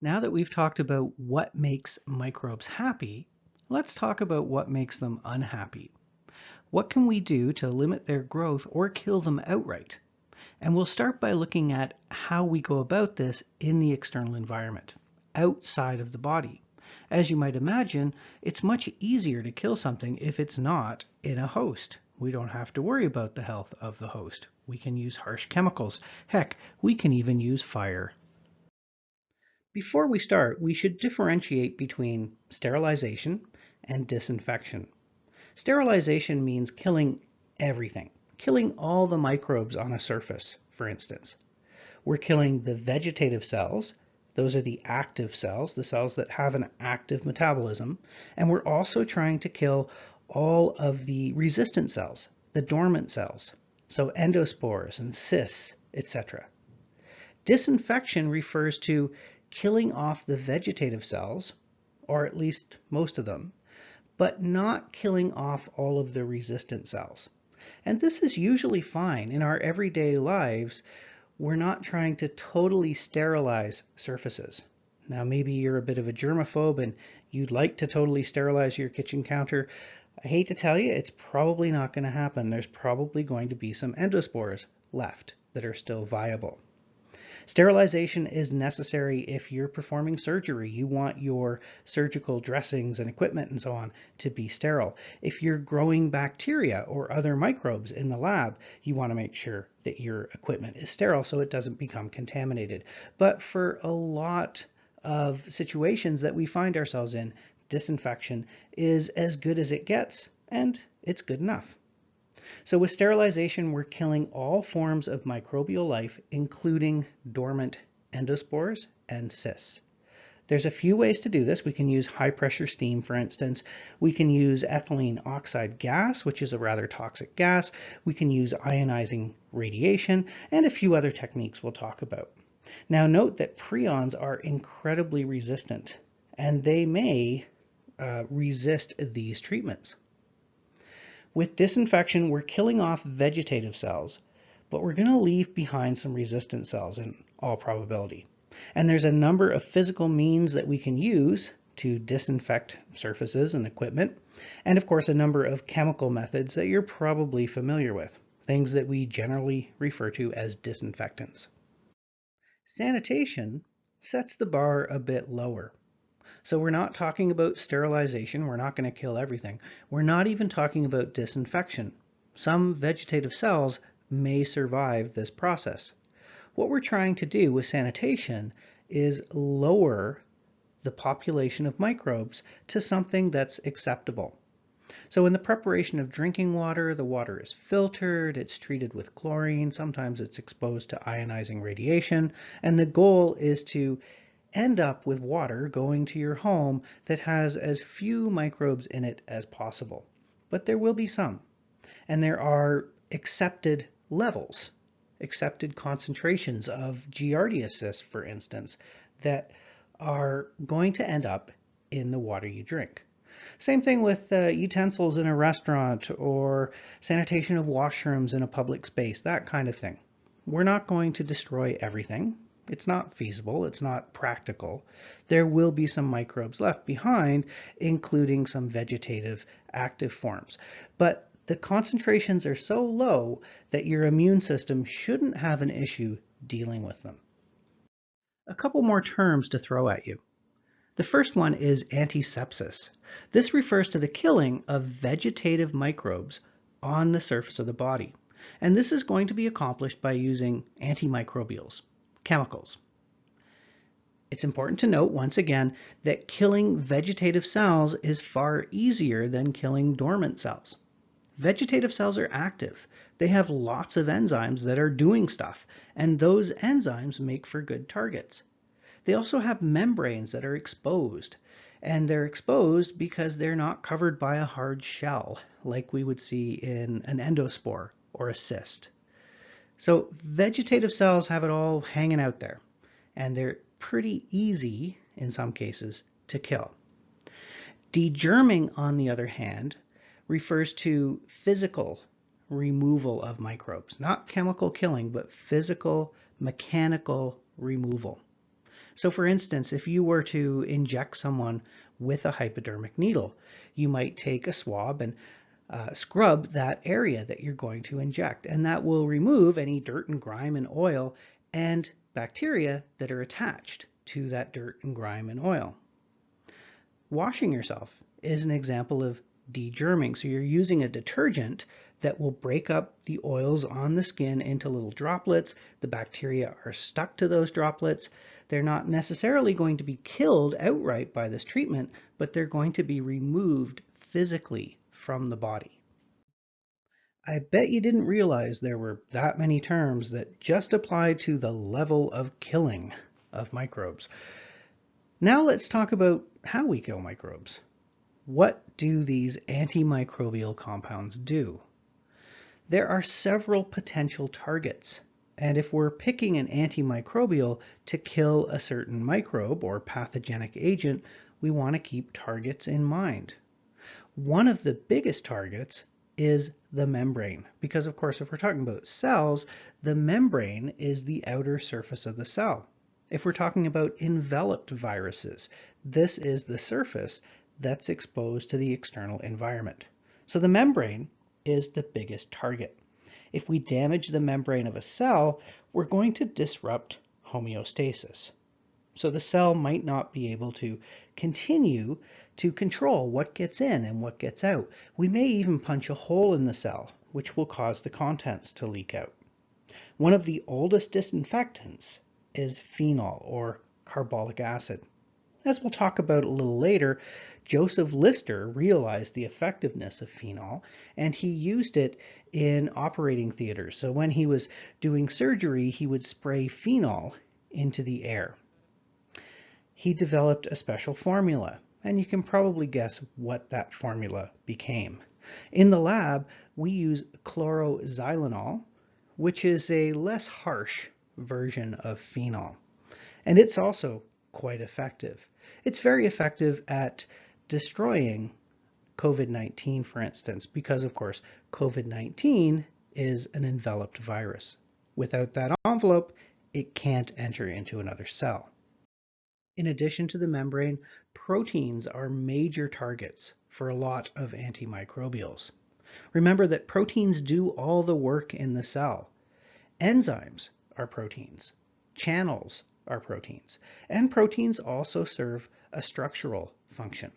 Now that we've talked about what makes microbes happy, let's talk about what makes them unhappy. What can we do to limit their growth or kill them outright? And we'll start by looking at how we go about this in the external environment, outside of the body. As you might imagine, it's much easier to kill something if it's not in a host. We don't have to worry about the health of the host. We can use harsh chemicals. Heck, we can even use fire. Before we start, we should differentiate between sterilization and disinfection. Sterilization means killing everything, killing all the microbes on a surface, for instance. We're killing the vegetative cells. Those are the active cells, the cells that have an active metabolism. And we're also trying to kill all of the resistant cells, the dormant cells, so endospores and cysts, etc. Disinfection refers to killing off the vegetative cells, or at least most of them, but not killing off all of the resistant cells. And this is usually fine. In our everyday lives, we're not trying to totally sterilize surfaces. Now, maybe you're a bit of a germaphobe and you'd like to totally sterilize your kitchen counter. I hate to tell you, it's probably not going to happen. There's probably going to be some endospores left that are still viable. Sterilization is necessary if you're performing surgery. You want your surgical dressings and equipment and so on to be sterile. If you're growing bacteria or other microbes in the lab, you want to make sure that your equipment is sterile so it doesn't become contaminated. But for a lot of situations that we find ourselves in, disinfection is as good as it gets, and it's good enough. So with sterilization, we're killing all forms of microbial life, including dormant endospores and cysts. There's a few ways to do this. We can use high pressure steam, for instance. We can use ethylene oxide gas, which is a rather toxic gas. We can use ionizing radiation, and a few other techniques we'll talk about. Now note that prions are incredibly resistant, and they may resist these treatments. With disinfection, we're killing off vegetative cells, but we're going to leave behind some resistant cells in all probability. And there's a number of physical means that we can use to disinfect surfaces and equipment, and of course a number of chemical methods that you're probably familiar with, things that we generally refer to as disinfectants. Sanitation sets the bar a bit lower. So we're not talking about sterilization. We're not going to kill everything. We're not even talking about disinfection. Some vegetative cells may survive this process. What we're trying to do with sanitation is lower the population of microbes to something that's acceptable. So in the preparation of drinking water, the water is filtered, it's treated with chlorine, sometimes it's exposed to ionizing radiation, and the goal is to end up with water going to your home that has as few microbes in it as possible. But there will be some. And there are accepted levels, accepted concentrations of Giardia cysts, for instance, that are going to end up in the water you drink. Same thing with utensils in a restaurant or sanitation of washrooms in a public space, that kind of thing. We're not going to destroy everything. It's not feasible, it's not practical. There will be some microbes left behind, including some vegetative active forms. But the concentrations are so low that your immune system shouldn't have an issue dealing with them. A couple more terms to throw at you. The first one is antisepsis. This refers to the killing of vegetative microbes on the surface of the body. And this is going to be accomplished by using antimicrobials, chemicals. It's important to note once again that killing vegetative cells is far easier than killing dormant cells. Vegetative cells are active. They have lots of enzymes that are doing stuff, and those enzymes make for good targets. They also have membranes that are exposed, and they're exposed because they're not covered by a hard shell like we would see in an endospore or a cyst. So vegetative cells have it all hanging out there, and they're pretty easy, in some cases, to kill. Degerming, on the other hand, refers to physical removal of microbes, not chemical killing, but physical, mechanical removal. So for instance, if you were to inject someone with a hypodermic needle, you might take a swab and scrub that area that you're going to inject, and that will remove any dirt and grime and oil and bacteria that are attached to that dirt and grime and oil. Washing yourself is an example of degerming. So you're using a detergent that will break up the oils on the skin into little droplets. The bacteria are stuck to those droplets. They're not necessarily going to be killed outright by this treatment, but they're going to be removed physically from the body. I bet you didn't realize there were that many terms that just apply to the level of killing of microbes. Now let's talk about how we kill microbes. What do these antimicrobial compounds do? There are several potential targets, and if we're picking an antimicrobial to kill a certain microbe or pathogenic agent, we want to keep targets in mind. One of the biggest targets is the membrane, because of course if we're talking about cells, the membrane is the outer surface of the cell. If we're talking about enveloped viruses, this is the surface that's exposed to the external environment. So the membrane is the biggest target. If we damage the membrane of a cell, we're going to disrupt homeostasis. So the cell might not be able to continue to control what gets in and what gets out. We may even punch a hole in the cell, which will cause the contents to leak out. One of the oldest disinfectants is phenol or carbolic acid. As we'll talk about a little later, Joseph Lister realized the effectiveness of phenol and he used it in operating theaters. So when he was doing surgery, he would spray phenol into the air. He developed a special formula, and you can probably guess what that formula became. In the lab, we use chloroxylenol, which is a less harsh version of phenol. And it's also quite effective. It's very effective at destroying COVID-19, for instance, because of course COVID-19 is an enveloped virus. Without that envelope, it can't enter into another cell. In addition to the membrane, proteins are major targets for a lot of antimicrobials. Remember that proteins do all the work in the cell. Enzymes are proteins, channels are proteins, and proteins also serve a structural function.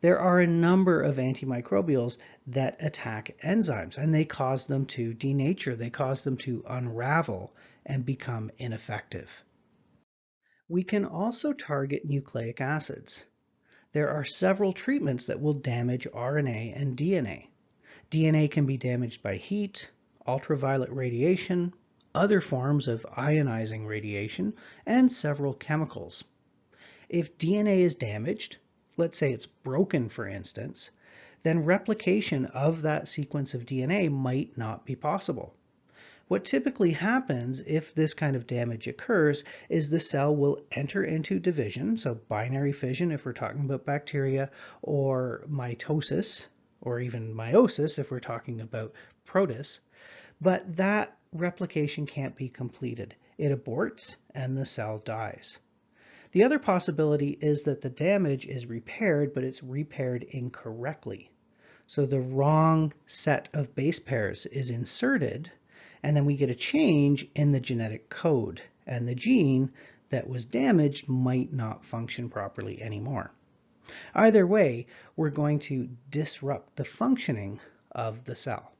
There are a number of antimicrobials that attack enzymes, and they cause them to denature, they cause them to unravel and become ineffective. We can also target nucleic acids. There are several treatments that will damage RNA and DNA. DNA can be damaged by heat, ultraviolet radiation, other forms of ionizing radiation, and several chemicals. If DNA is damaged, let's say it's broken for instance, then replication of that sequence of DNA might not be possible. What typically happens if this kind of damage occurs is the cell will enter into division, so binary fission if we're talking about bacteria, or mitosis, or even meiosis if we're talking about protists, but that replication can't be completed. It aborts and the cell dies. The other possibility is that the damage is repaired, but it's repaired incorrectly. So the wrong set of base pairs is inserted, and then we get a change in the genetic code, and the gene that was damaged might not function properly anymore. Either way, we're going to disrupt the functioning of the cell.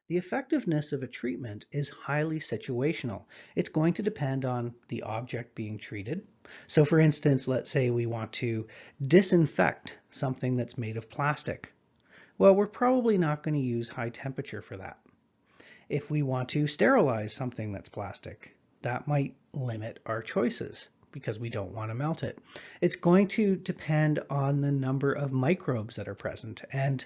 The effectiveness of a treatment is highly situational. It's going to depend on the object being treated. So for instance, let's say we want to disinfect something that's made of plastic. Well, we're probably not going to use high temperature for that. If we want to sterilize something that's plastic, that might limit our choices because we don't want to melt it. It's going to depend on the number of microbes that are present and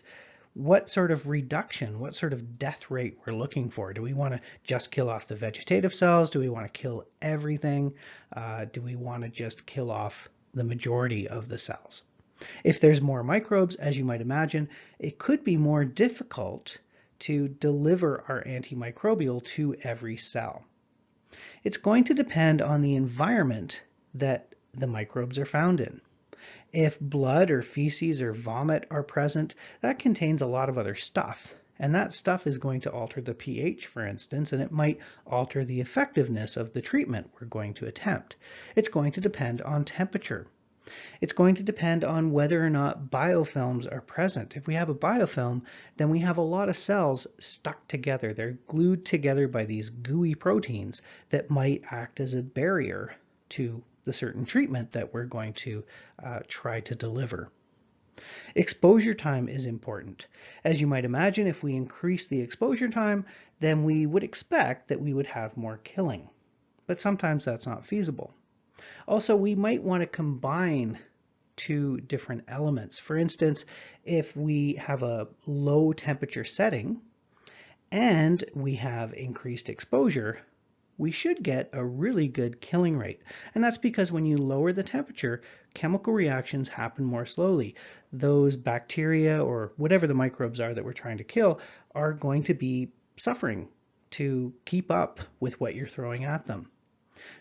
what sort of reduction, what sort of death rate we're looking for. Do we want to just kill off the vegetative cells? Do we want to kill everything? Do we want to just kill off the majority of the cells? If there's more microbes, as you might imagine, it could be more difficult to deliver our antimicrobial to every cell. It's going to depend on the environment that the microbes are found in. If blood or feces or vomit are present, that contains a lot of other stuff. And that stuff is going to alter the pH, for instance, and it might alter the effectiveness of the treatment we're going to attempt. It's going to depend on temperature. It's going to depend on whether or not biofilms are present. If we have a biofilm, then we have a lot of cells stuck together. They're glued together by these gooey proteins that might act as a barrier to the certain treatment that we're going to try to deliver. Exposure time is important. As you might imagine, if we increase the exposure time, then we would expect that we would have more killing. But sometimes that's not feasible. Also, we might want to combine two different elements. For instance, if we have a low temperature setting and we have increased exposure, we should get a really good killing rate. And that's because when you lower the temperature, chemical reactions happen more slowly. Those bacteria or whatever the microbes are that we're trying to kill are going to be suffering to keep up with what you're throwing at them.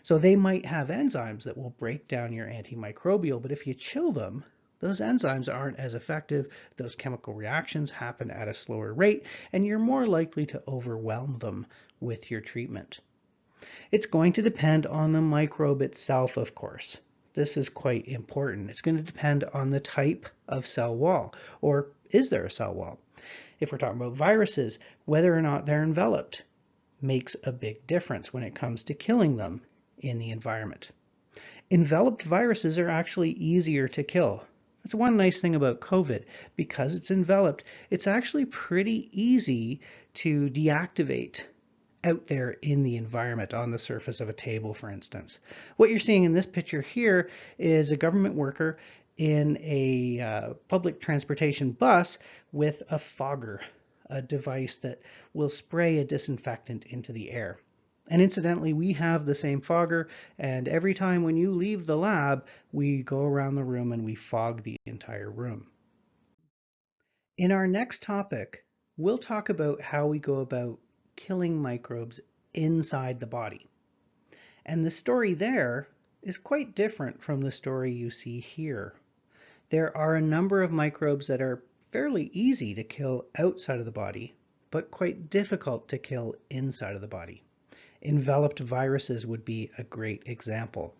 So they might have enzymes that will break down your antimicrobial, but if you chill them, those enzymes aren't as effective, those chemical reactions happen at a slower rate, and you're more likely to overwhelm them with your treatment. It's going to depend on the microbe itself, of course. This is quite important. It's going to depend on the type of cell wall, or is there a cell wall? If we're talking about viruses, whether or not they're enveloped makes a big difference when it comes to killing them in the environment. Enveloped viruses are actually easier to kill. That's one nice thing about COVID. Because it's enveloped, it's actually pretty easy to deactivate out there in the environment on the surface of a table, for instance. What you're seeing in this picture here is a government worker in a public transportation bus with a fogger, a device that will spray a disinfectant into the air. And incidentally, we have the same fogger, and every time when you leave the lab, we go around the room and we fog the entire room. In our next topic, we'll talk about how we go about killing microbes inside the body. And the story there is quite different from the story you see here. There are a number of microbes that are fairly easy to kill outside of the body, but quite difficult to kill inside of the body. Enveloped viruses would be a great example.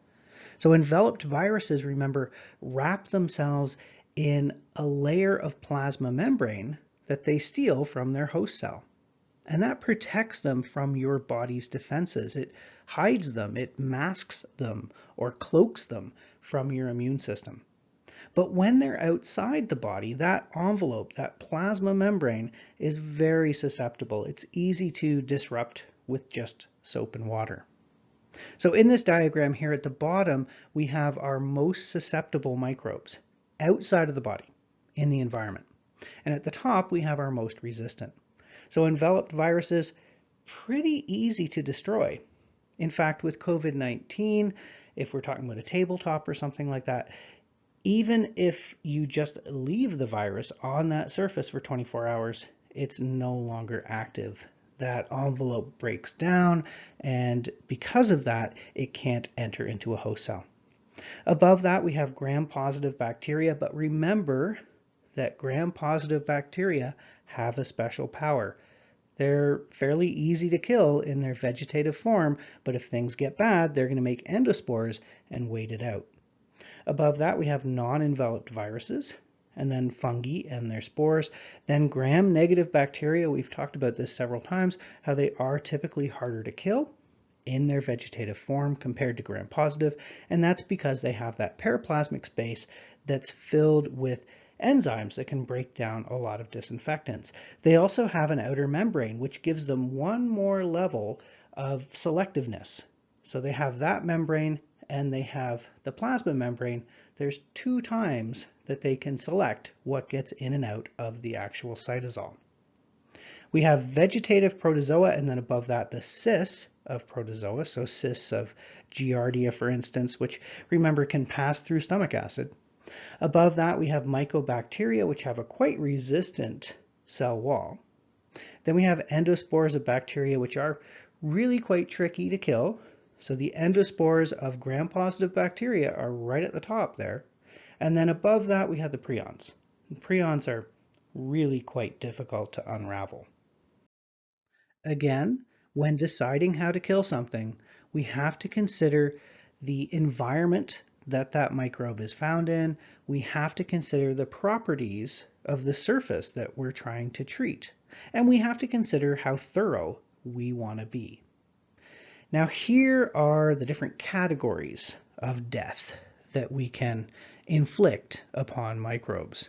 So enveloped viruses, remember, wrap themselves in a layer of plasma membrane that they steal from their host cell. And that protects them from your body's defenses. It hides them, it masks them, or cloaks them from your immune system. But when they're outside the body, that envelope, that plasma membrane, is very susceptible. It's easy to disrupt with just soap and water. So in this diagram here at the bottom, we have our most susceptible microbes outside of the body in the environment. And at the top, we have our most resistant. So enveloped viruses, pretty easy to destroy. In fact, with COVID-19, if we're talking about a tabletop or something like that, even if you just leave the virus on that surface for 24 hours, it's no longer active. That envelope breaks down, and because of that, it can't enter into a host cell. Above that, we have gram-positive bacteria, but remember that gram-positive bacteria have a special power. They're fairly easy to kill in their vegetative form, but if things get bad, they're going to make endospores and wait it out. Above that, we have non-enveloped viruses, and then fungi and their spores. Then gram-negative bacteria, we've talked about this several times, how they are typically harder to kill in their vegetative form compared to gram-positive, and that's because they have that periplasmic space that's filled with enzymes that can break down a lot of disinfectants. They also have an outer membrane, which gives them one more level of selectiveness. So they have that membrane and they have the plasma membrane. There's 2 times that they can select what gets in and out of the actual cytosol. We have vegetative protozoa, and then above that, the cysts of protozoa. So cysts of Giardia, for instance, which remember can pass through stomach acid. Above that, we have mycobacteria, which have a quite resistant cell wall. Then we have endospores of bacteria, which are really quite tricky to kill. So the endospores of gram-positive bacteria are right at the top there. And then above that, we have the prions. And prions are really quite difficult to unravel. Again, when deciding how to kill something, we have to consider the environment that that microbe is found in. We have to consider the properties of the surface that we're trying to treat. And we have to consider how thorough we want to be. Now, here are the different categories of death that we can inflict upon microbes.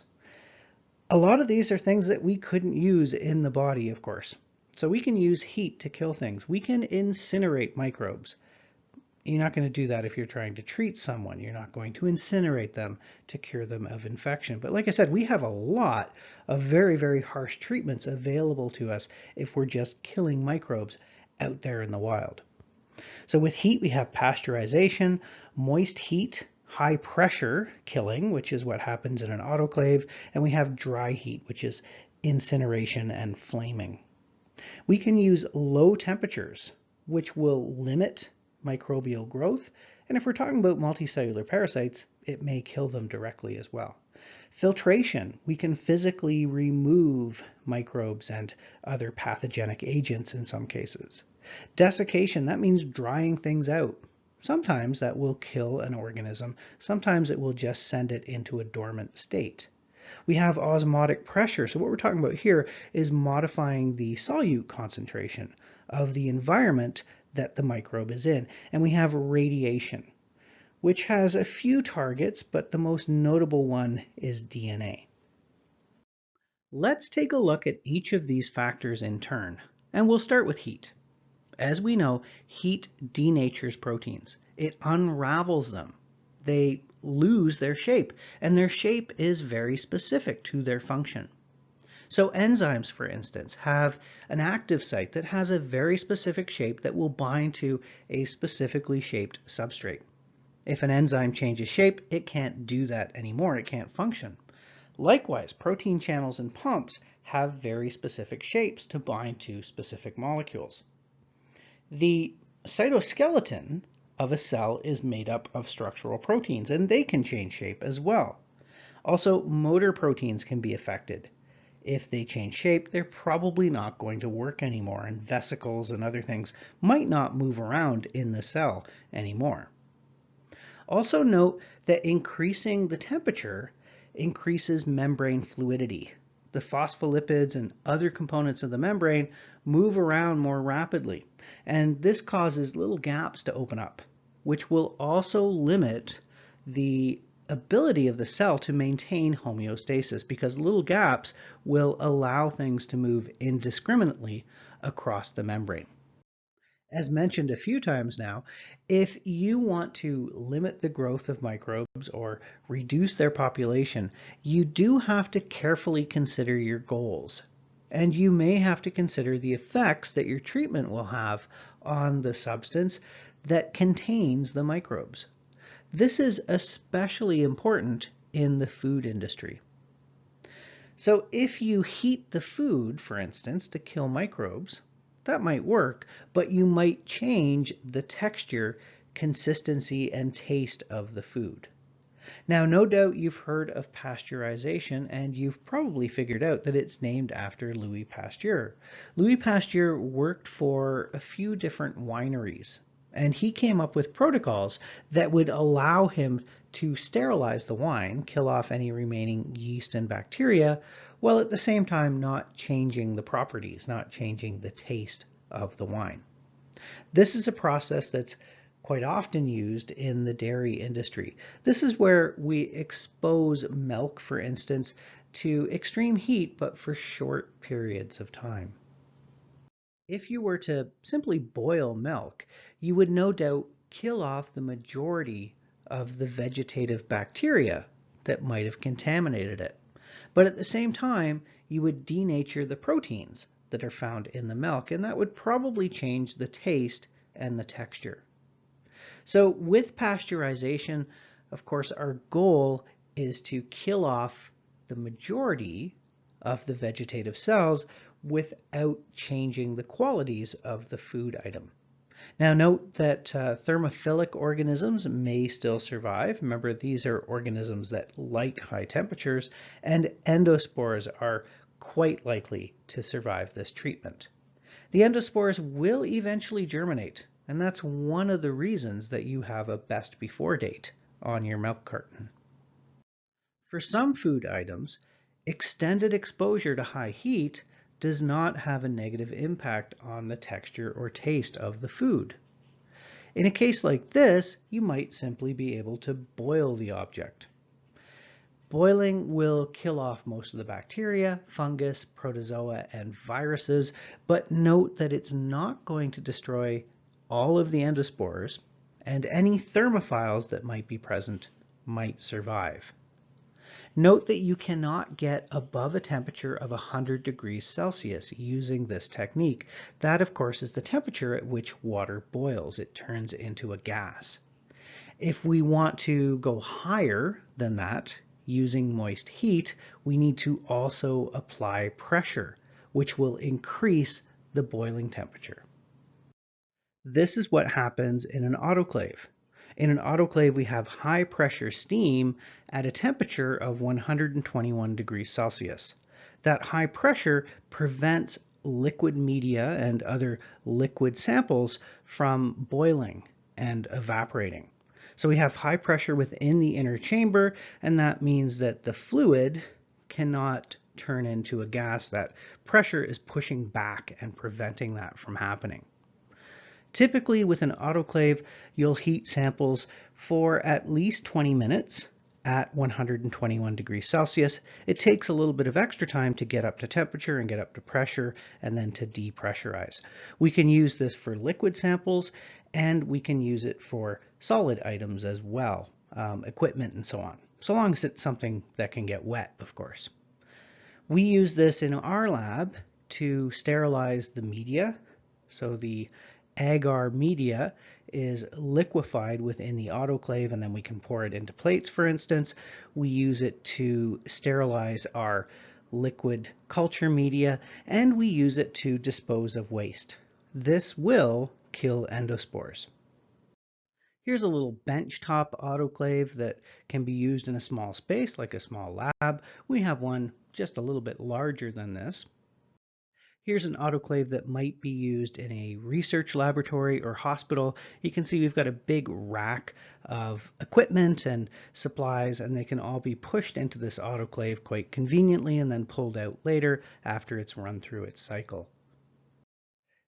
A lot of these are things that we couldn't use in the body, of course. So we can use heat to kill things. We can incinerate microbes. You're not going to do that if you're trying to treat someone. You're not going to incinerate them to cure them of infection. But like I said, we have a lot of very, very harsh treatments available to us if we're just killing microbes out there in the wild. So with heat, we have pasteurization, moist heat, high pressure killing, which is what happens in an autoclave, and we have dry heat, which is incineration and flaming. We can use low temperatures, which will limit microbial growth. And if we're talking about multicellular parasites, it may kill them directly as well. Filtration, we can physically remove microbes and other pathogenic agents in some cases. Desiccation, that means drying things out. Sometimes that will kill an organism. Sometimes it will just send it into a dormant state. We have osmotic pressure. So what we're talking about here is modifying the solute concentration of the environment that the microbe is in. And we have radiation, which has a few targets, but the most notable one is DNA. Let's take a look at each of these factors in turn, and we'll start with heat. As we know, heat denatures proteins. It unravels them. They lose their shape, and their shape is very specific to their function. So enzymes, for instance, have an active site that has a very specific shape that will bind to a specifically shaped substrate. If an enzyme changes shape, it can't do that anymore. It can't function. Likewise, protein channels and pumps have very specific shapes to bind to specific molecules. The cytoskeleton of a cell is made up of structural proteins, and they can change shape as well. Also, motor proteins can be affected. If they change shape, they're probably not going to work anymore, and vesicles and other things might not move around in the cell anymore. Also note that increasing the temperature increases membrane fluidity. The phospholipids and other components of the membrane move around more rapidly, and this causes little gaps to open up, which will also limit the ability of the cell to maintain homeostasis, because little gaps will allow things to move indiscriminately across the membrane. As mentioned a few times now, if you want to limit the growth of microbes or reduce their population, you do have to carefully consider your goals. And you may have to consider the effects that your treatment will have on the substance that contains the microbes. This is especially important in the food industry. So if you heat the food, for instance, to kill microbes, that might work, but you might change the texture, consistency, and taste of the food. Now, no doubt you've heard of pasteurization, and you've probably figured out that it's named after Louis Pasteur. Louis Pasteur worked for a few different wineries, and he came up with protocols that would allow him to sterilize the wine, kill off any remaining yeast and bacteria, while at the same time not changing the properties, not changing the taste of the wine. This is a process that's quite often used in the dairy industry. This is where we expose milk, for instance, to extreme heat, but for short periods of time. If you were to simply boil milk, you would no doubt kill off the majority of the vegetative bacteria that might have contaminated it. But at the same time, you would denature the proteins that are found in the milk, and that would probably change the taste and the texture. So with pasteurization, of course, our goal is to kill off the majority of the vegetative cells without changing the qualities of the food item. Now note that thermophilic organisms may still survive. Remember, these are organisms that like high temperatures, and endospores are quite likely to survive this treatment. The endospores will eventually germinate, and that's one of the reasons that you have a best before date on your milk carton. For some food items, extended exposure to high heat does not have a negative impact on the texture or taste of the food. In a case like this, you might simply be able to boil the object. Boiling will kill off most of the bacteria, fungus, protozoa, and viruses, but note that it's not going to destroy all of the endospores, and any thermophiles that might be present might survive. Note that you cannot get above a temperature of 100 degrees Celsius using this technique. That, of course, is the temperature at which water boils. It turns into a gas. If we want to go higher than that, using moist heat, we need to also apply pressure, which will increase the boiling temperature. This is what happens in an autoclave. In an autoclave, we have high pressure steam at a temperature of 121 degrees Celsius. That high pressure prevents liquid media and other liquid samples from boiling and evaporating. So we have high pressure within the inner chamber, and that means that the fluid cannot turn into a gas. That pressure is pushing back and preventing that from happening. Typically with an autoclave, you'll heat samples for at least 20 minutes at 121 degrees Celsius. It takes a little bit of extra time to get up to temperature and get up to pressure and then to depressurize. We can use this for liquid samples, and we can use it for solid items as well, equipment and so on, so long as it's something that can get wet, of course. We use this in our lab to sterilize the media. So the agar media is liquefied within the autoclave, and then we can pour it into plates, for instance. We use it to sterilize our liquid culture media, and we use it to dispose of waste. This will kill endospores. Here's a little benchtop autoclave that can be used in a small space, like a small lab. We have one just a little bit larger than this. Here's an autoclave that might be used in a research laboratory or hospital. You can see we've got a big rack of equipment and supplies, and they can all be pushed into this autoclave quite conveniently and then pulled out later after it's run through its cycle.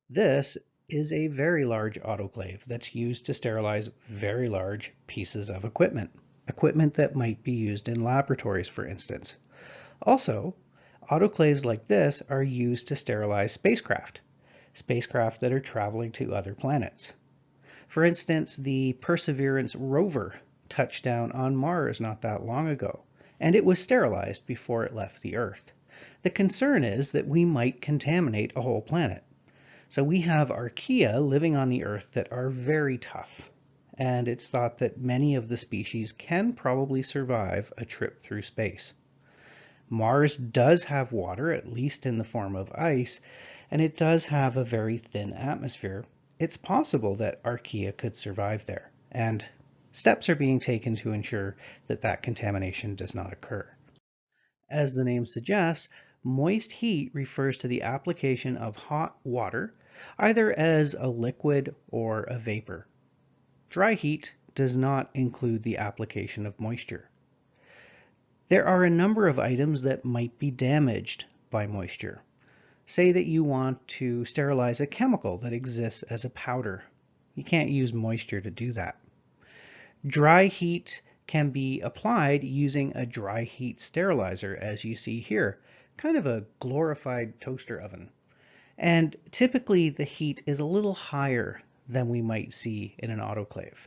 This is a very large autoclave that's used to sterilize very large pieces of equipment that might be used in laboratories, for instance. Also, autoclaves like this are used to sterilize spacecraft that are traveling to other planets. For instance, the Perseverance rover touched down on Mars not that long ago, and it was sterilized before it left the Earth. The concern is that we might contaminate a whole planet. So we have archaea living on the Earth that are very tough, and it's thought that many of the species can probably survive a trip through space. Mars does have water, at least in the form of ice, and it does have a very thin atmosphere. It's possible that archaea could survive there, and steps are being taken to ensure that that contamination does not occur. As the name suggests, moist heat refers to the application of hot water, either as a liquid or a vapor. Dry heat does not include the application of moisture. There are a number of items that might be damaged by moisture. Say that you want to sterilize a chemical that exists as a powder. You can't use moisture to do that. Dry heat can be applied using a dry heat sterilizer, as you see here, kind of a glorified toaster oven. And typically the heat is a little higher than we might see in an autoclave.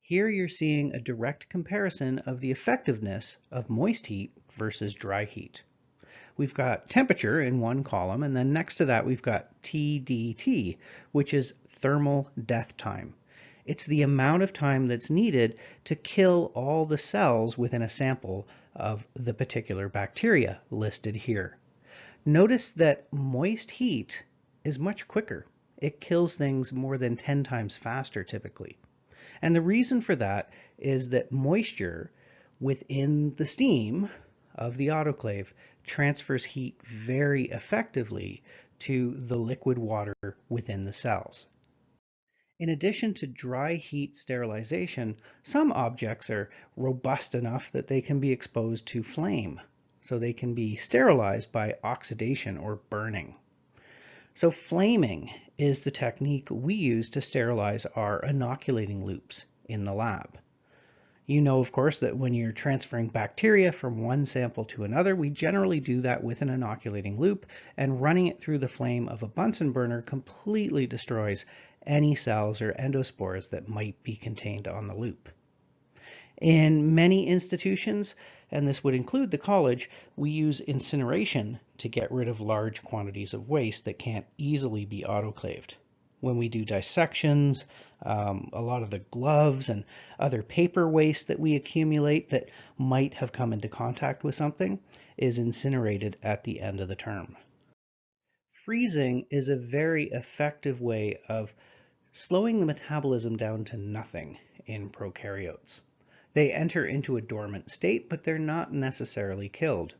Here you're seeing a direct comparison of the effectiveness of moist heat versus dry heat. We've got temperature in one column, and then next to that we've got TDT, which is thermal death time. It's the amount of time that's needed to kill all the cells within a sample of the particular bacteria listed here. Notice that moist heat is much quicker. it kills things more than 10 times faster typically. And the reason for that is that moisture within the steam of the autoclave transfers heat very effectively to the liquid water within the cells. In addition to dry heat sterilization, some objects are robust enough that they can be exposed to flame, so they can be sterilized by oxidation or burning. So flaming is the technique we use to sterilize our inoculating loops in the lab. You know, of course, that when you're transferring bacteria from one sample to another, we generally do that with an inoculating loop, and running it through the flame of a Bunsen burner completely destroys any cells or endospores that might be contained on the loop. In many institutions, and this would include the college, we use incineration to get rid of large quantities of waste that can't easily be autoclaved. When we do dissections, a lot of the gloves and other paper waste that we accumulate that might have come into contact with something is incinerated at the end of the term. Freezing is a very effective way of slowing the metabolism down to nothing in prokaryotes. They enter into a dormant state, but they're not necessarily killed.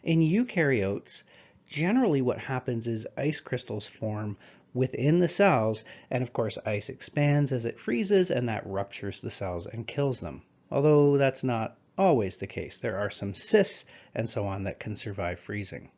In eukaryotes, generally what happens is ice crystals form within the cells, and of course ice expands as it freezes, and that ruptures the cells and kills them. Although that's not always the case. There are some cysts and so on that can survive freezing.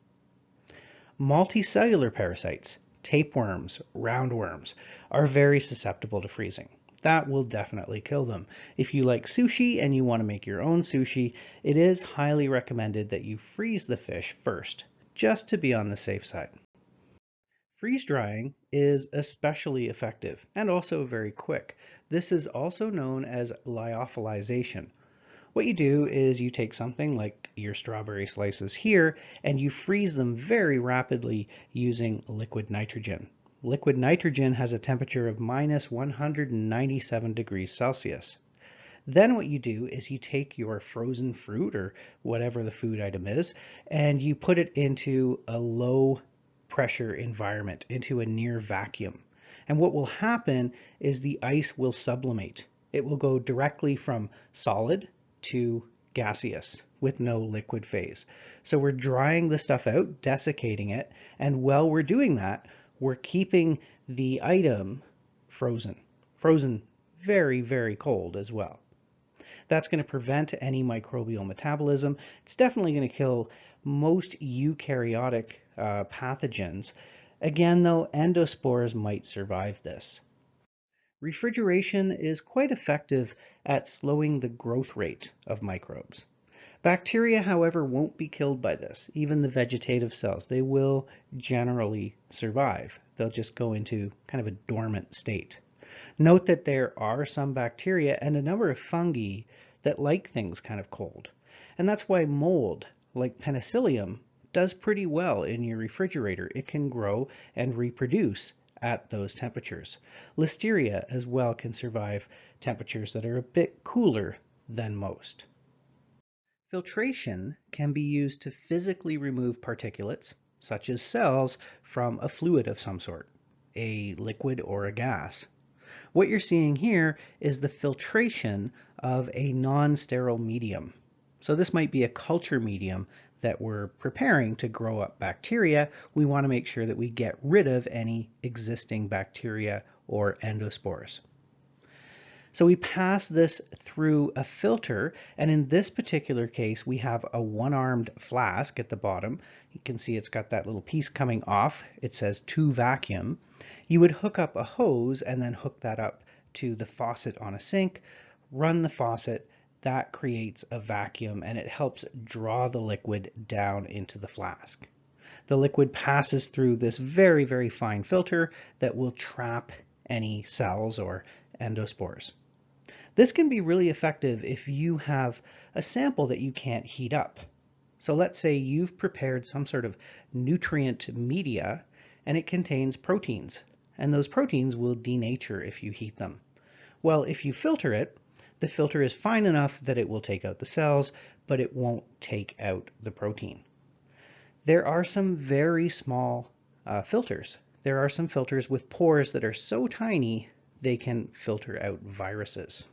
Multicellular parasites, tapeworms, roundworms, are very susceptible to freezing. That will definitely kill them. If you like sushi and you want to make your own sushi, it is highly recommended that you freeze the fish first, just to be on the safe side. Freeze drying is especially effective and also very quick. This is also known as lyophilization. What you do is you take something like your strawberry slices here and you freeze them very rapidly using liquid nitrogen. Liquid nitrogen has a temperature of minus 197 degrees Celsius. Then what you do is you take your frozen fruit or whatever the food item is, and you put it into a low pressure environment, into a near vacuum. And what will happen is the ice will sublimate. It will go directly from solid to gaseous with no liquid phase. So we're drying the stuff out, desiccating it, and while we're doing that, we're keeping the item frozen very, very cold as well. That's going to prevent any microbial metabolism. It's definitely going to kill most eukaryotic pathogens. Again, though, endospores might survive this. Refrigeration is quite effective at slowing the growth rate of microbes. Bacteria, however, won't be killed by this. Even the vegetative cells, they will generally survive. They'll just go into kind of a dormant state. Note that there are some bacteria and a number of fungi that like things kind of cold. And that's why mold, like penicillium, does pretty well in your refrigerator. It can grow and reproduce at those temperatures. Listeria as well can survive temperatures that are a bit cooler than most. Filtration can be used to physically remove particulates, such as cells, from a fluid of some sort, a liquid or a gas. What you're seeing here is the filtration of a non-sterile medium. So this might be a culture medium that we're preparing to grow up bacteria. We want to make sure that we get rid of any existing bacteria or endospores. So we pass this through a filter, and in this particular case we have a one-armed flask at the bottom. You can see it's got that little piece coming off. It says to vacuum. You would hook up a hose and then hook that up to the faucet on a sink, run the faucet. That creates a vacuum and it helps draw the liquid down into the flask. The liquid passes through this very, very fine filter that will trap any cells or endospores. This can be really effective if you have a sample that you can't heat up. So let's say you've prepared some sort of nutrient media and it contains proteins, and those proteins will denature if you heat them. Well, if you filter it, the filter is fine enough that it will take out the cells, but it won't take out the protein. There are some very small filters There are some filters with pores that are so tiny they can filter out viruses.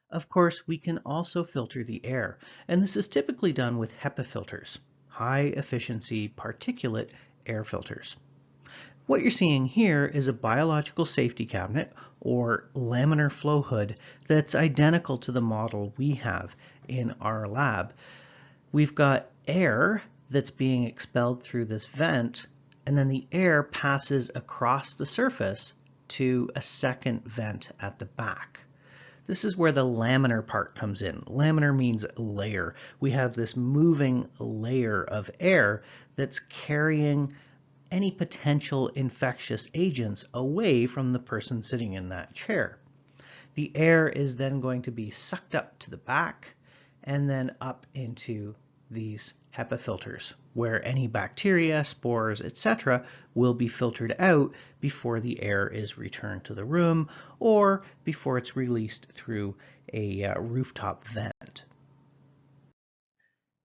Of course, we can also filter the air, and this is typically done with HEPA filters, high efficiency particulate air filters. What you're seeing here is a biological safety cabinet or laminar flow hood that's identical to the model we have in our lab. We've got air that's being expelled through this vent, and then the air passes across the surface to a second vent at the back. This is where the laminar part comes in. Laminar means layer. We have this moving layer of air that's carrying any potential infectious agents away from the person sitting in that chair. The air is then going to be sucked up to the back and then up into these HEPA filters, where any bacteria, spores, etc. will be filtered out before the air is returned to the room or before it's released through a rooftop vent.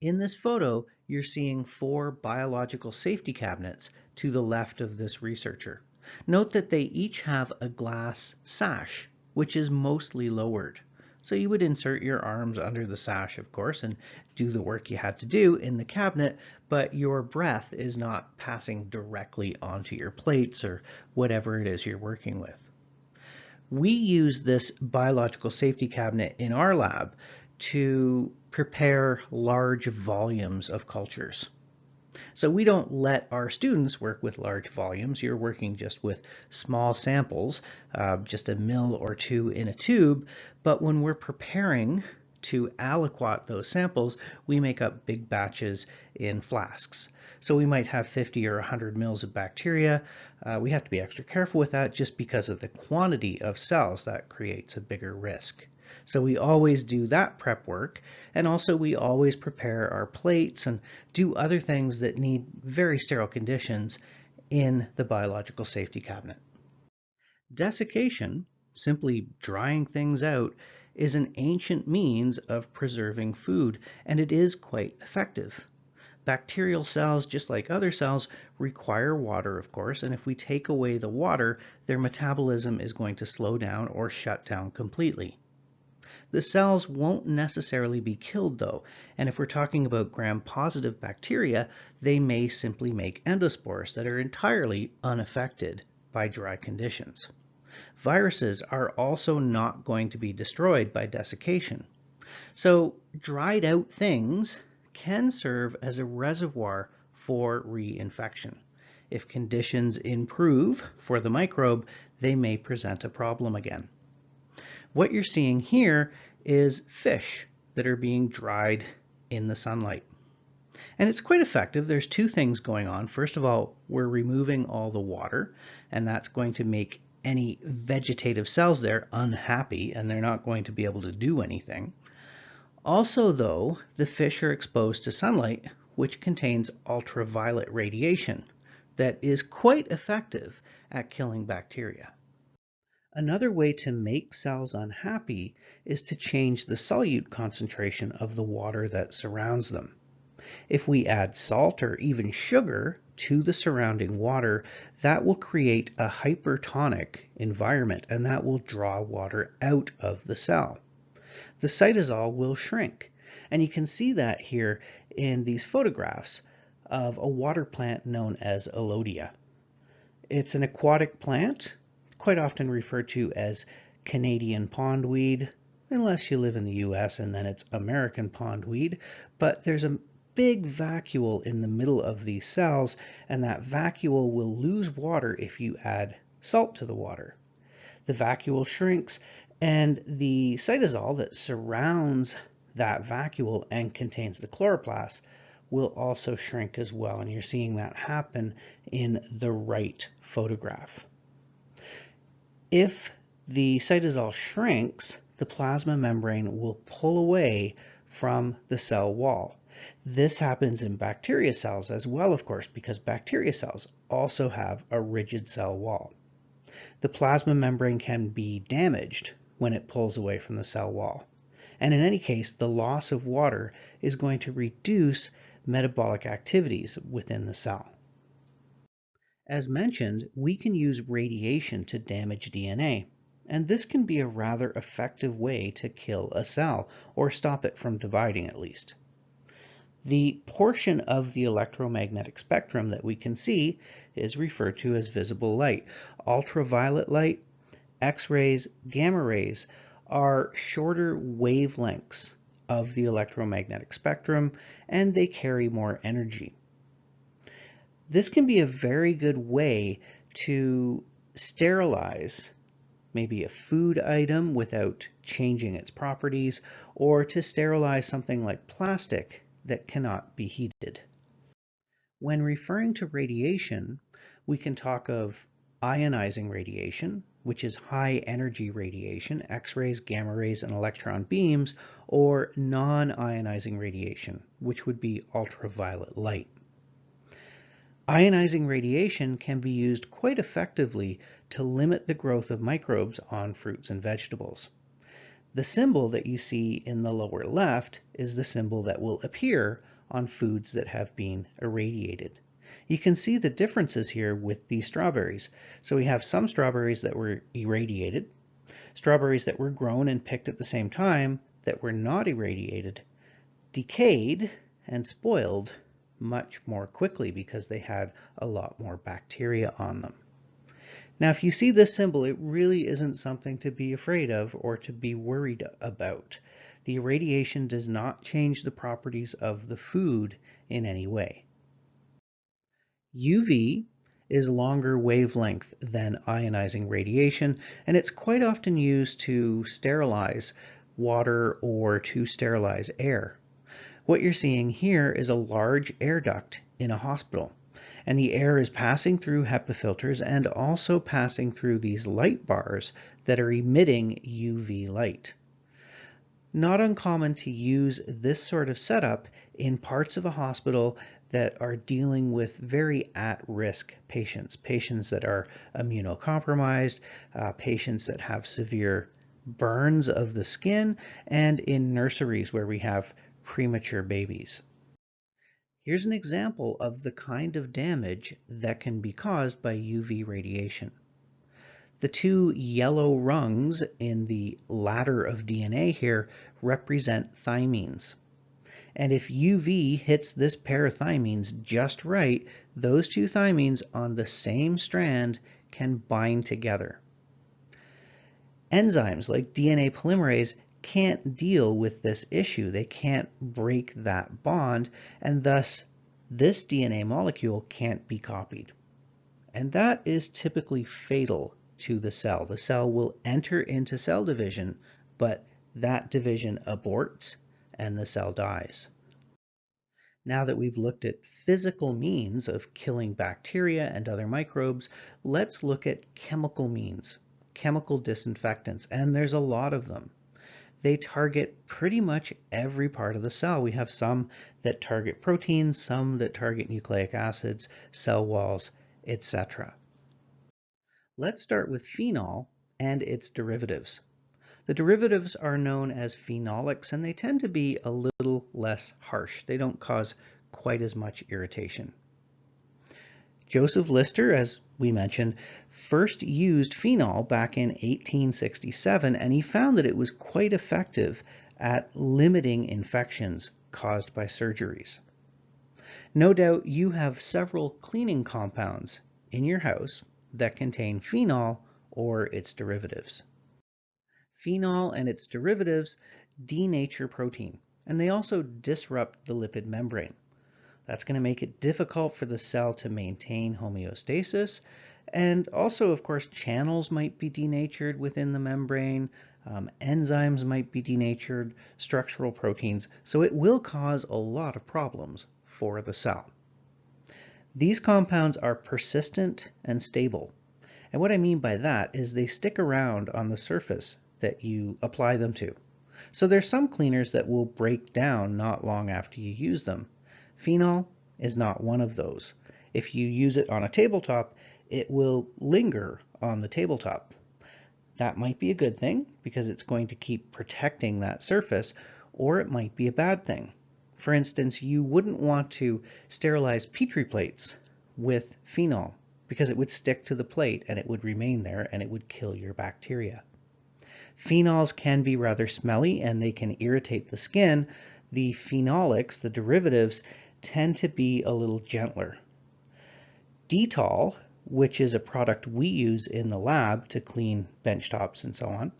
In this photo, you're seeing 4 biological safety cabinets to the left of this researcher. Note that they each have a glass sash, which is mostly lowered. So you would insert your arms under the sash, of course, and do the work you had to do in the cabinet, but your breath is not passing directly onto your plates or whatever it is you're working with. We use this biological safety cabinet in our lab to prepare large volumes of cultures. So we don't let our students work with large volumes. You're working just with small samples, just a mil or 2 in a tube. But when we're preparing to aliquot those samples, we make up big batches in flasks. So we might have 50 or 100 mils of bacteria. We have to be extra careful with that just because of the quantity of cells that creates a bigger risk. So we always do that prep work, and also we always prepare our plates and do other things that need very sterile conditions in the biological safety cabinet. Desiccation, simply drying things out, is an ancient means of preserving food, and it is quite effective. Bacterial cells, just like other cells, require water, of course, and if we take away the water, their metabolism is going to slow down or shut down completely. The cells won't necessarily be killed though, and if we're talking about gram-positive bacteria, they may simply make endospores that are entirely unaffected by dry conditions. Viruses are also not going to be destroyed by desiccation. So dried out things can serve as a reservoir for reinfection. If conditions improve for the microbe, they may present a problem again. What you're seeing here is fish that are being dried in the sunlight. And it's quite effective. There's 2 things going on. First of all, we're removing all the water, and that's going to make any vegetative cells there unhappy, and they're not going to be able to do anything. Also, though, the fish are exposed to sunlight, which contains ultraviolet radiation that is quite effective at killing bacteria. Another way to make cells unhappy is to change the solute concentration of the water that surrounds them. If we add salt or even sugar to the surrounding water, that will create a hypertonic environment, and that will draw water out of the cell. The cytosol will shrink, and you can see that here in these photographs of a water plant known as Elodia. It's an aquatic plant, quite often referred to as Canadian pondweed, unless you live in the US and then it's American pondweed, but there's a big vacuole in the middle of these cells, and that vacuole will lose water if you add salt to the water. The vacuole shrinks, and the cytosol that surrounds that vacuole and contains the chloroplast will also shrink as well, and you're seeing that happen in the right photograph. If the cytosol shrinks, the plasma membrane will pull away from the cell wall. This happens in bacteria cells as well, of course, because bacteria cells also have a rigid cell wall. The plasma membrane can be damaged when it pulls away from the cell wall. And in any case, the loss of water is going to reduce metabolic activities within the cell. As mentioned, we can use radiation to damage DNA, and this can be a rather effective way to kill a cell, or stop it from dividing at least. The portion of the electromagnetic spectrum that we can see is referred to as visible light. Ultraviolet light, X-rays, gamma rays are shorter wavelengths of the electromagnetic spectrum, and they carry more energy. This can be a very good way to sterilize maybe a food item without changing its properties, or to sterilize something like plastic that cannot be heated. When referring to radiation, we can talk of ionizing radiation, which is high energy radiation, X-rays, gamma rays, and electron beams, or non-ionizing radiation, which would be ultraviolet light. Ionizing radiation can be used quite effectively to limit the growth of microbes on fruits and vegetables. The symbol that you see in the lower left is the symbol that will appear on foods that have been irradiated. You can see the differences here with these strawberries. So we have some strawberries that were irradiated, strawberries that were grown and picked at the same time that were not irradiated, decayed and spoiled much more quickly because they had a lot more bacteria on them. Now, if you see this symbol, it really isn't something to be afraid of or to be worried about. The irradiation does not change the properties of the food in any way. UV is longer wavelength than ionizing radiation, and it's quite often used to sterilize water or to sterilize air. What you're seeing here is a large air duct in a hospital, and the air is passing through HEPA filters and also passing through these light bars that are emitting UV light. Not uncommon to use this sort of setup in parts of a hospital that are dealing with very at-risk patients, patients that are immunocompromised, patients that have severe burns of the skin, and in nurseries where we have premature babies. Here's an example of the kind of damage that can be caused by UV radiation. The two yellow rungs in the ladder of DNA here represent thymines. And if UV hits this pair of thymines just right, those two thymines on the same strand can bind together. Enzymes like DNA polymerase can't deal with this issue. They can't break that bond, and thus this DNA molecule can't be copied. And that is typically fatal to the cell. The cell will enter into cell division, but that division aborts and the cell dies. Now that we've looked at physical means of killing bacteria and other microbes, let's look at chemical means, chemical disinfectants, and there's a lot of them. They target pretty much every part of the cell. We have some that target proteins, some that target nucleic acids, cell walls, etc. Let's start with phenol and its derivatives. The derivatives are known as phenolics, and they tend to be a little less harsh. They don't cause quite as much irritation. Joseph Lister, as we mentioned, first used phenol back in 1867, and he found that it was quite effective at limiting infections caused by surgeries. No doubt you have several cleaning compounds in your house that contain phenol or its derivatives. Phenol and its derivatives denature protein, and they also disrupt the lipid membrane. That's going to make it difficult for the cell to maintain homeostasis, and also, of course, channels might be denatured within the membrane, enzymes might be denatured, structural proteins, so it will cause a lot of problems for the cell. These compounds are persistent and stable, and what I mean by that is they stick around on the surface that you apply them to. So there's some cleaners that will break down not long after you use them. Phenol is not one of those. If you use it on a tabletop, it will linger on the tabletop. That might be a good thing because it's going to keep protecting that surface, or it might be a bad thing. For instance, you wouldn't want to sterilize Petri plates with phenol because it would stick to the plate and it would remain there and it would kill your bacteria. Phenols can be rather smelly and they can irritate the skin. The phenolics, the derivatives, tend to be a little gentler. Dettol, which is a product we use in the lab to clean benchtops and so on,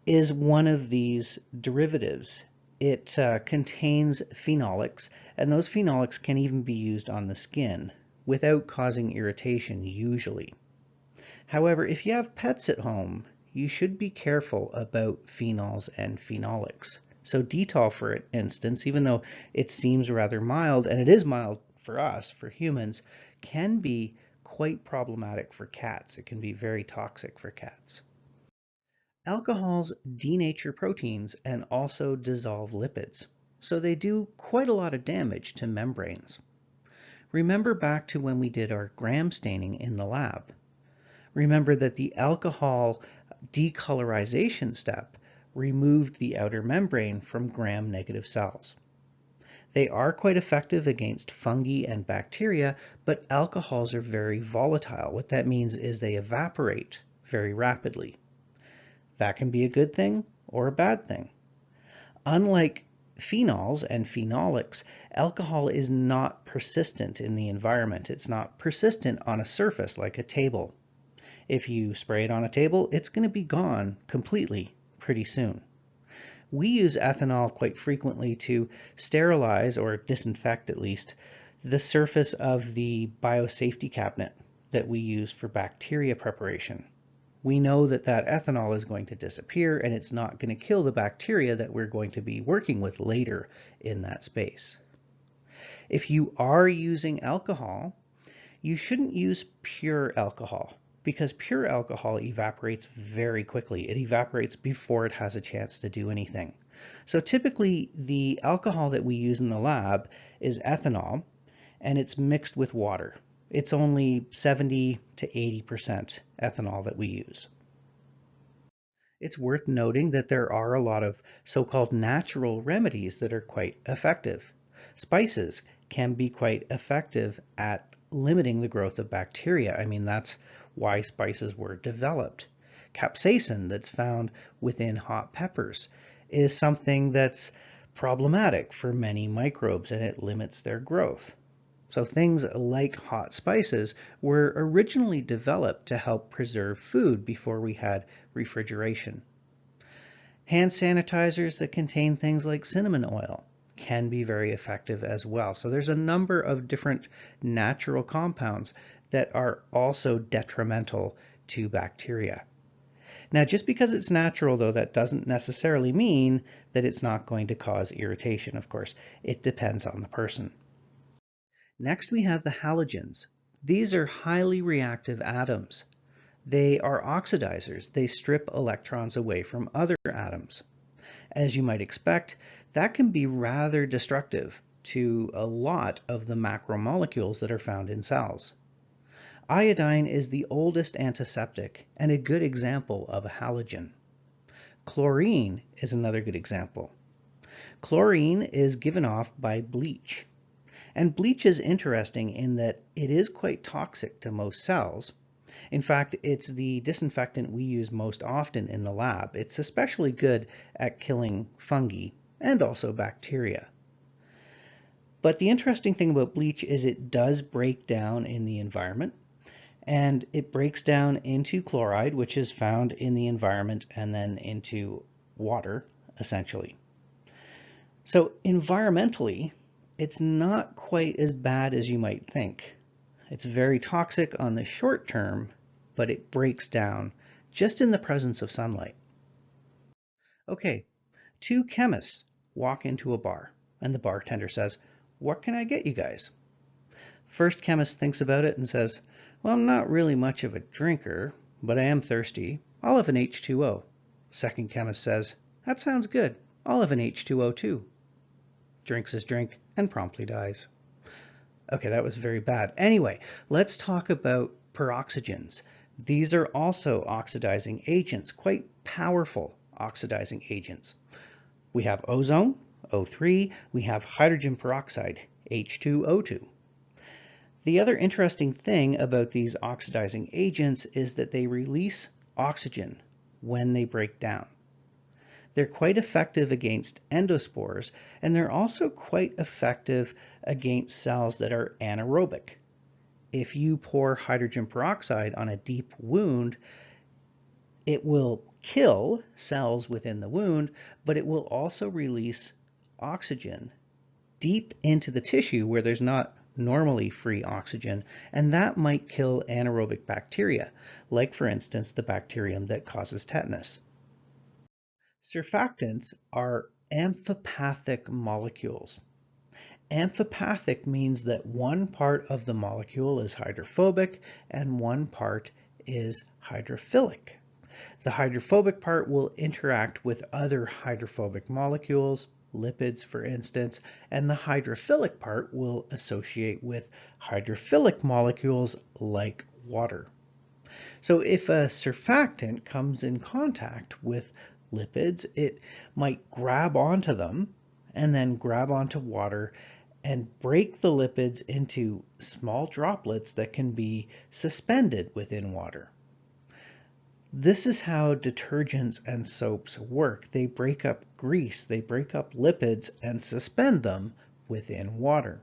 is one of these derivatives. It contains phenolics, and those phenolics can even be used on the skin without causing irritation usually. However, if you have pets at home, you should be careful about phenols and phenolics. So Dettol, for instance, even though it seems rather mild, and it is mild for us, for humans, can be quite problematic for cats. It can be very toxic for cats. Alcohols denature proteins and also dissolve lipids, so they do quite a lot of damage to membranes. Remember back to when we did our gram staining in the lab. Remember that the alcohol decolorization step removed the outer membrane from gram-negative cells. They are quite effective against fungi and bacteria, but alcohols are very volatile. What that means is they evaporate very rapidly. That can be a good thing or a bad thing. Unlike phenols and phenolics, alcohol is not persistent in the environment. It's not persistent on a surface like a table. If you spray it on a table, it's going to be gone completely pretty soon. We use ethanol quite frequently to sterilize, or disinfect at least, the surface of the biosafety cabinet that we use for bacteria preparation. We know that that ethanol is going to disappear and it's not going to kill the bacteria that we're going to be working with later in that space. If you are using alcohol, you shouldn't use pure alcohol, because pure alcohol evaporates very quickly. It evaporates before it has a chance to do anything. So typically the alcohol that we use in the lab is ethanol, and it's mixed with water. It's only 70 to 80% ethanol that we use. It's worth noting that there are a lot of so-called natural remedies that are quite effective. Spices can be quite effective at limiting the growth of bacteria. I mean, that's why spices were developed. Capsaicin that's found within hot peppers is something that's problematic for many microbes and it limits their growth. So things like hot spices were originally developed to help preserve food before we had refrigeration. Hand sanitizers that contain things like cinnamon oil can be very effective as well. So there's a number of different natural compounds that are also detrimental to bacteria. Now, just because it's natural, though, that doesn't necessarily mean that it's not going to cause irritation. Of course, it depends on the person. Next, we have the halogens. These are highly reactive atoms. They are oxidizers. They strip electrons away from other atoms. As you might expect, that can be rather destructive to a lot of the macromolecules that are found in cells. Iodine is the oldest antiseptic and a good example of a halogen. Chlorine is another good example. Chlorine is given off by bleach. And bleach is interesting in that it is quite toxic to most cells. In fact, it's the disinfectant we use most often in the lab. It's especially good at killing fungi and also bacteria. But the interesting thing about bleach is it does break down in the environment, and it breaks down into chloride, which is found in the environment, and then into water, essentially. So environmentally, it's not quite as bad as you might think. It's very toxic on the short term, but it breaks down just in the presence of sunlight. Okay, two chemists walk into a bar, and the bartender says, "What can I get you guys?" First chemist thinks about it and says, "Well, I'm not really much of a drinker, but I am thirsty. I'll have an H2O." Second chemist says, "That sounds good. I'll have an H2O too." Drinks his drink and promptly dies. Okay, that was very bad. Anyway, let's talk about peroxygens. These are also oxidizing agents, quite powerful oxidizing agents. We have ozone. O3, we have hydrogen peroxide, H2O2. The other interesting thing about these oxidizing agents is that they release oxygen when they break down. They're quite effective against endospores, and they're also quite effective against cells that are anaerobic. If you pour hydrogen peroxide on a deep wound, it will kill cells within the wound, but it will also release oxygen deep into the tissue where there's not normally free oxygen, and that might kill anaerobic bacteria, like for instance the bacterium that causes tetanus. Surfactants are amphipathic molecules. Amphipathic means that one part of the molecule is hydrophobic and one part is hydrophilic. The hydrophobic part will interact with other hydrophobic molecules, lipids for instance, and the hydrophilic part will associate with hydrophilic molecules like water. So if a surfactant comes in contact with lipids, it might grab onto them and then grab onto water and break the lipids into small droplets that can be suspended within water. This is how detergents and soaps work. They break up grease, they break up lipids and suspend them within water.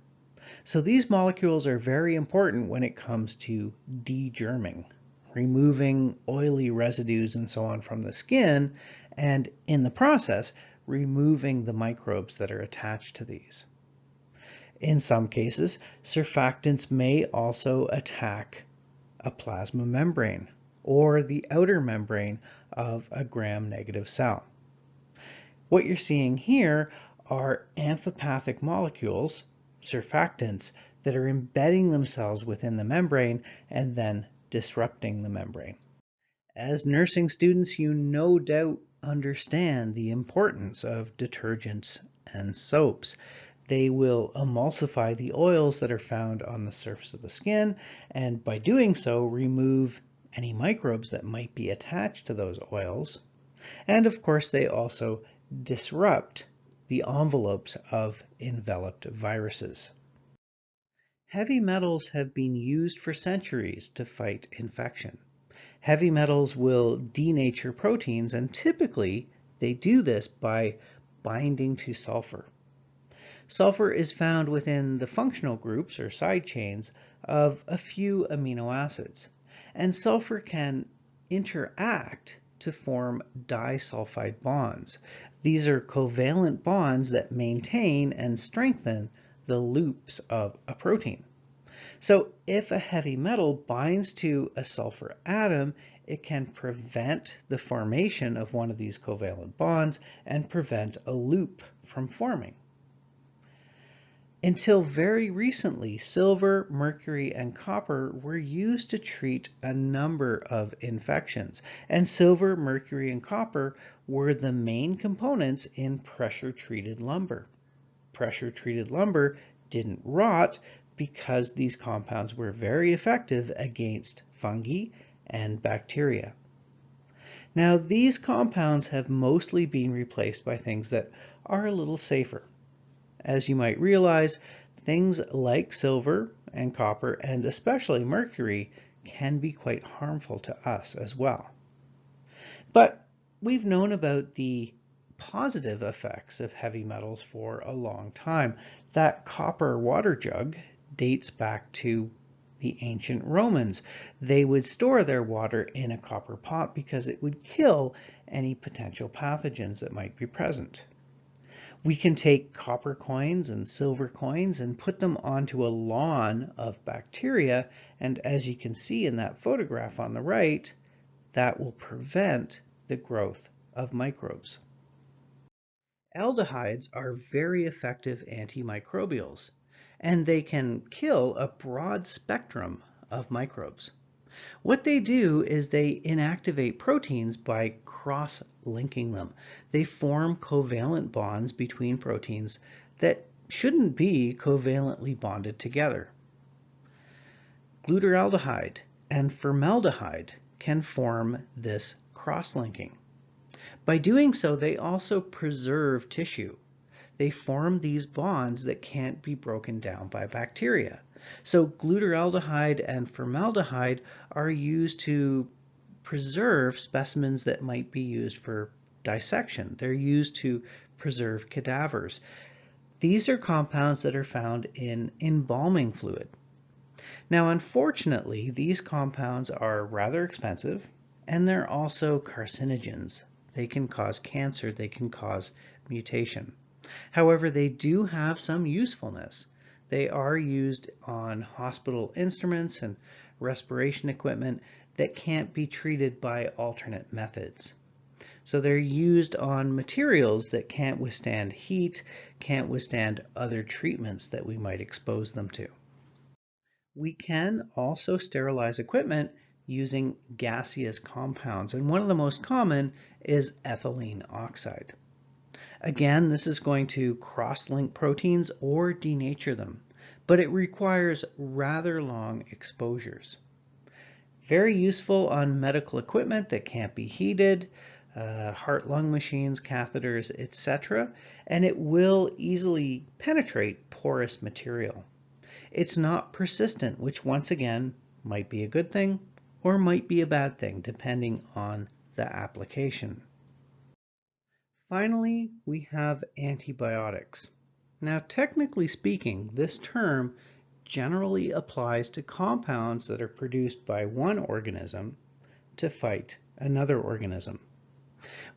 So these molecules are very important when it comes to degerming, removing oily residues and so on from the skin, and in the process, removing the microbes that are attached to these. In some cases, surfactants may also attack a plasma membrane or the outer membrane of a gram-negative cell. What you're seeing here are amphipathic molecules, surfactants, that are embedding themselves within the membrane and then disrupting the membrane. As nursing students, you no doubt understand the importance of detergents and soaps. They will emulsify the oils that are found on the surface of the skin, and by doing so, remove any microbes that might be attached to those oils. And of course, they also disrupt the envelopes of enveloped viruses. Heavy metals have been used for centuries to fight infection. Heavy metals will denature proteins, and typically they do this by binding to sulfur. Sulfur is found within the functional groups or side chains of a few amino acids, and sulfur can interact to form disulfide bonds. These are covalent bonds that maintain and strengthen the loops of a protein. So if a heavy metal binds to a sulfur atom, it can prevent the formation of one of these covalent bonds and prevent a loop from forming. Until very recently, silver, mercury, and copper were used to treat a number of infections, and silver, mercury, and copper were the main components in pressure-treated lumber. Pressure-treated lumber didn't rot because these compounds were very effective against fungi and bacteria. Now, these compounds have mostly been replaced by things that are a little safer. As you might realize, things like silver and copper, and especially mercury, can be quite harmful to us as well. But we've known about the positive effects of heavy metals for a long time. That copper water jug dates back to the ancient Romans. They would store their water in a copper pot because it would kill any potential pathogens that might be present. We can take copper coins and silver coins and put them onto a lawn of bacteria, and as you can see in that photograph on the right, that will prevent the growth of microbes. Aldehydes are very effective antimicrobials, and they can kill a broad spectrum of microbes. What they do is they inactivate proteins by cross-linking them. They form covalent bonds between proteins that shouldn't be covalently bonded together. Glutaraldehyde and formaldehyde can form this cross-linking. By doing so, they also preserve tissue. they form these bonds that can't be broken down by bacteria. So glutaraldehyde and formaldehyde are used to preserve specimens that might be used for dissection. They're used to preserve cadavers. These are compounds that are found in embalming fluid. Now, unfortunately, these compounds are rather expensive and they're also carcinogens. They can cause cancer, they can cause mutation. However, they do have some usefulness. They are used on hospital instruments and respiration equipment that can't be treated by alternate methods. So they're used on materials that can't withstand heat, can't withstand other treatments that we might expose them to. We can also sterilize equipment using gaseous compounds, and one of the most common is ethylene oxide. Again, this is going to cross-link proteins or denature them, but it requires rather long exposures. Very useful on medical equipment that can't be heated, heart-lung machines, catheters, etc., and it will easily penetrate porous material. It's not persistent, which once again might be a good thing or might be a bad thing, depending on the application. Finally, we have antibiotics. Now, technically speaking, this term generally applies to compounds that are produced by one organism to fight another organism.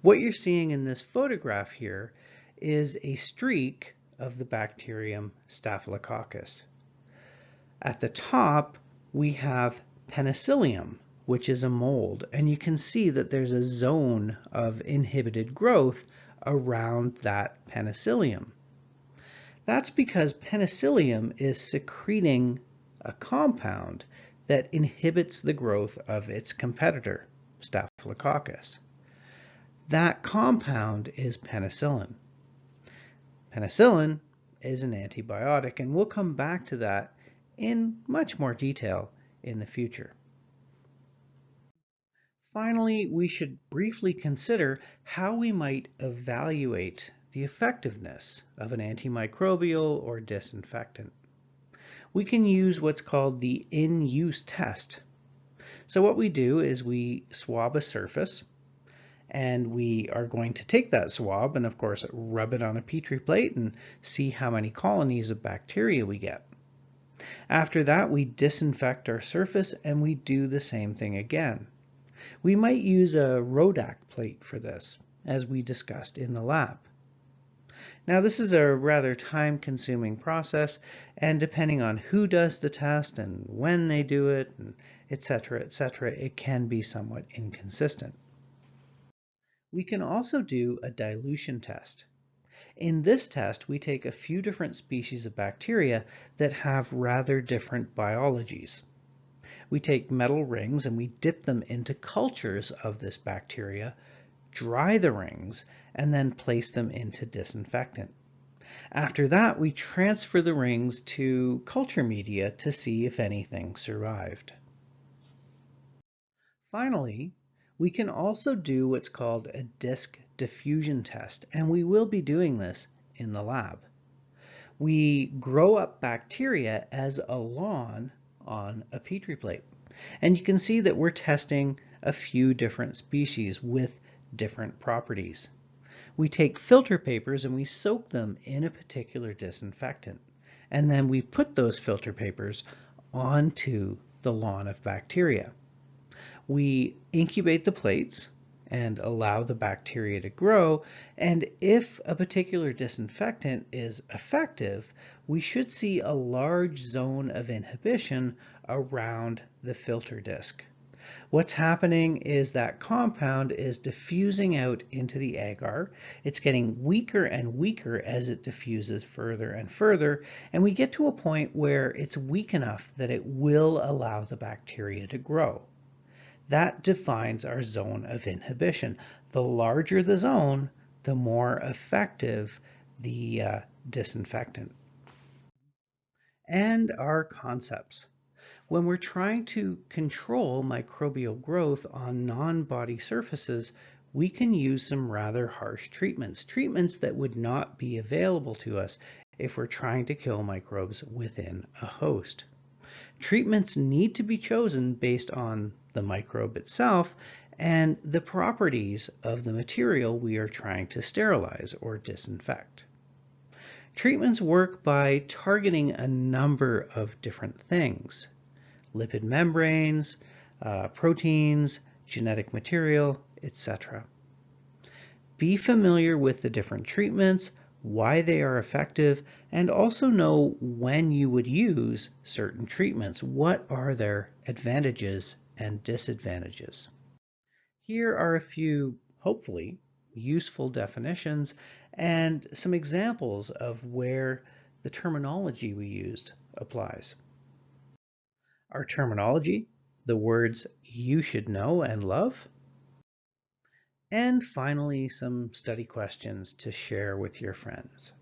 What you're seeing in this photograph here is a streak of the bacterium Staphylococcus. At the top, we have penicillium, which is a mold, and you can see that there's a zone of inhibited growth around that penicillium. That's because penicillium is secreting a compound that inhibits the growth of its competitor, Staphylococcus. That compound is penicillin. Penicillin is an antibiotic, and we'll come back to that in much more detail in the future. Finally, we should briefly consider how we might evaluate the effectiveness of an antimicrobial or disinfectant. We can use what's called the in-use test. So what we do is we swab a surface, and we are going to take that swab and of course rub it on a petri plate and see how many colonies of bacteria we get. After that, we disinfect our surface and we do the same thing again. We might use a Rodak plate for this, as we discussed in the lab. Now, this is a rather time-consuming process, and depending on who does the test and when they do it, and etc., it can be somewhat inconsistent. We can also do a dilution test. In this test, we take a few different species of bacteria that have rather different biologies. We take metal rings and we dip them into cultures of this bacteria, dry the rings, and then place them into disinfectant. After that, we transfer the rings to culture media to see if anything survived. Finally, we can also do what's called a disc diffusion test, and we will be doing this in the lab. We grow up bacteria as a lawn on a petri plate, and you can see that we're testing a few different species with different properties. We take filter papers and we soak them in a particular disinfectant, and then we put those filter papers onto the lawn of bacteria. We incubate the plates and allow the bacteria to grow, and if a particular disinfectant is effective, we should see a large zone of inhibition around the filter disc. What's happening is that compound is diffusing out into the agar. It's getting weaker and weaker as it diffuses further and further, and we get to a point where it's weak enough that it will allow the bacteria to grow. That defines our zone of inhibition. The larger the zone, the more effective the disinfectant. And our concepts. When we're trying to control microbial growth on non-body surfaces, we can use some rather harsh treatments that would not be available to us if we're trying to kill microbes within a host. Treatments need to be chosen based on the microbe itself and the properties of the material we are trying to sterilize or disinfect. Treatments work by targeting a number of different things: lipid membranes, proteins, genetic material, etc. Be familiar with the different treatments, why they are effective, and also know when you would use certain treatments. What are their advantages and disadvantages? Here are a few, hopefully, useful definitions and some examples of where the terminology we used applies. Our terminology, the words you should know and love, and finally some study questions to share with your friends.